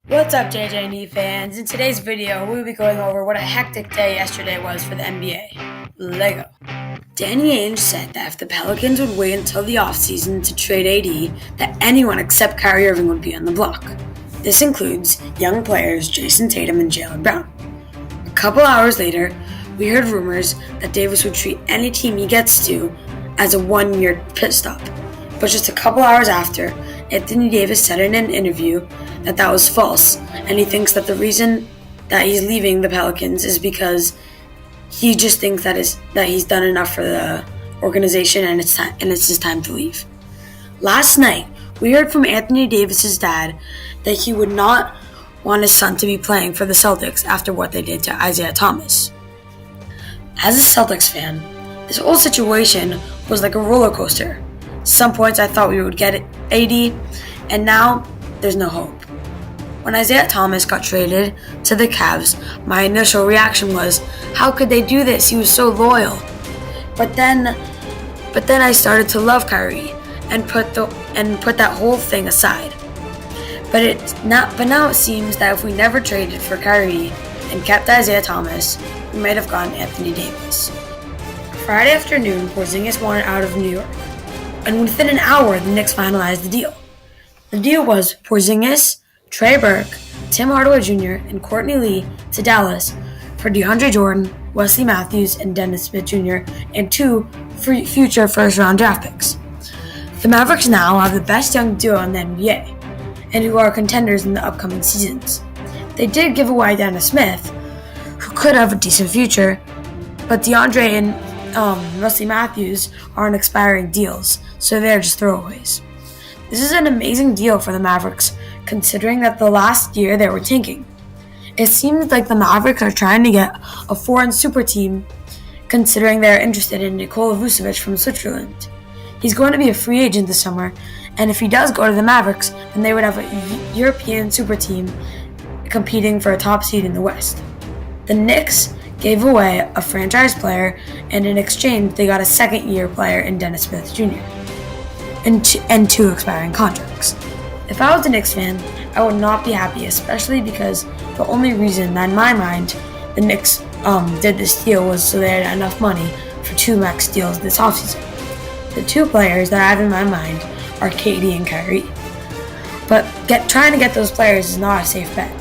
What's up, JJNE fans? In today's video, we'll be going over what a hectic day yesterday was for the NBA. Lego. Danny Ainge said that if the Pelicans would wait until the offseason to trade AD, that anyone except Kyrie Irving would be on the block. This includes young players Jason Tatum and Jaylen Brown. A couple hours later, we heard rumors that Davis would treat any team he gets to as a one-year pit stop. But just a couple hours after, Anthony Davis said in an interview that was false, and he thinks that the reason that he's leaving the Pelicans is because he just thinks that he's done enough for the organization and it's his time to leave. Last night, we heard from Anthony Davis's dad that he would not want his son to be playing for the Celtics after what they did to Isaiah Thomas. As a Celtics fan, this whole situation was like a roller coaster. Some points I thought we would get AD, and now there's no hope. When Isaiah Thomas got traded to the Cavs, my initial reaction was, how could they do this? He was so loyal. But then I started to love Kyrie and put that whole thing aside. But now it seems that if we never traded for Kyrie and kept Isaiah Thomas, we might have gotten Anthony Davis. Friday afternoon, Porzingis wanted out of New York, and within an hour, the Knicks finalized the deal. The deal was Porzingis, Trey Burke, Tim Hardaway Jr., and Courtney Lee to Dallas for DeAndre Jordan, Wesley Matthews, and Dennis Smith Jr., and 2 future first-round draft picks. The Mavericks now have the best young duo in the NBA, and who are contenders in the upcoming seasons. They did give away Dennis Smith, who could have a decent future, but DeAndre and Wesley Matthews are on expiring deals, so they're just throwaways. This is an amazing deal for the Mavericks, considering that the last year they were tanking. It seems like the Mavericks are trying to get a foreign super team, considering they're interested in Nikola Vucevic from Switzerland. He's going to be a free agent this summer, and if he does go to the Mavericks, then they would have a European super team competing for a top seed in the West. The Knicks gave away a franchise player, and in exchange they got a second-year player in Dennis Smith Jr. and 2 expiring contracts. If I was a Knicks fan, I would not be happy, especially because the only reason that in my mind the Knicks did this deal was so they had enough money for 2 max deals this offseason. The 2 players that I have in my mind are KD and Kyrie. But trying to get those players is not a safe bet.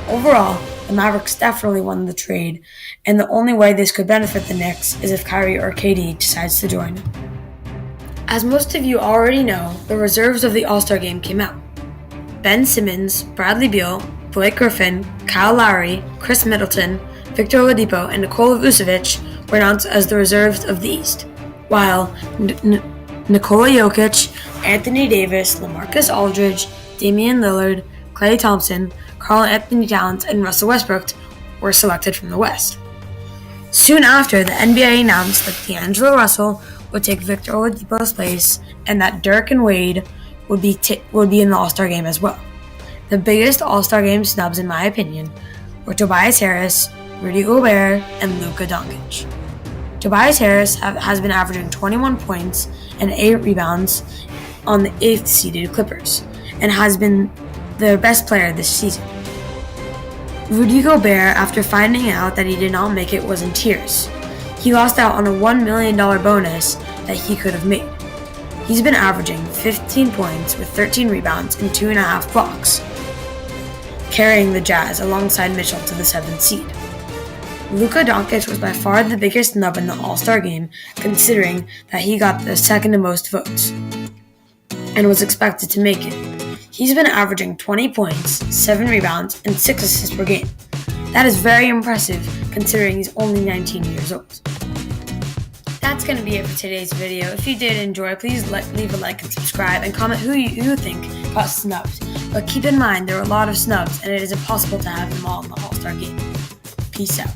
Overall, the Mavericks definitely won the trade, and the only way this could benefit the Knicks is if Kyrie or KD decides to join them. As most of you already know, the reserves of the All-Star Game came out. Ben Simmons, Bradley Beal, Blake Griffin, Kyle Lowry, Chris Middleton, Victor Oladipo, and Nikola Vucevic were announced as the reserves of the East, while Nikola Jokic, Anthony Davis, LaMarcus Aldridge, Damian Lillard, Klay Thompson, Karl Anthony Towns, and Russell Westbrook were selected from the West. Soon after, the NBA announced that D'Angelo Russell would take Victor Oladipo's place, and that Dirk and Wade would be in the All-Star Game as well. The biggest All-Star Game snubs, in my opinion, were Tobias Harris, Rudy Gobert, and Luka Doncic. Tobias Harris has been averaging 21 points and 8 rebounds on the 8th-seeded Clippers, and has been their best player this season. Rudy Gobert, after finding out that he did not make it, was in tears. He lost out on a $1 million bonus that he could have made. He's been averaging 15 points with 13 rebounds and 2.5 blocks, carrying the Jazz alongside Mitchell to the 7th seed. Luka Doncic was by far the biggest snub in the All-Star Game, considering that he got the second most votes and was expected to make it. He's been averaging 20 points, 7 rebounds, and 6 assists per game. That is very impressive, considering he's only 19 years old. That's going to be it for today's video. If you did enjoy, please leave a like and subscribe, and comment who you think got snubbed. But keep in mind, there are a lot of snubs, and it is impossible to have them all in the All-Star Game. Peace out.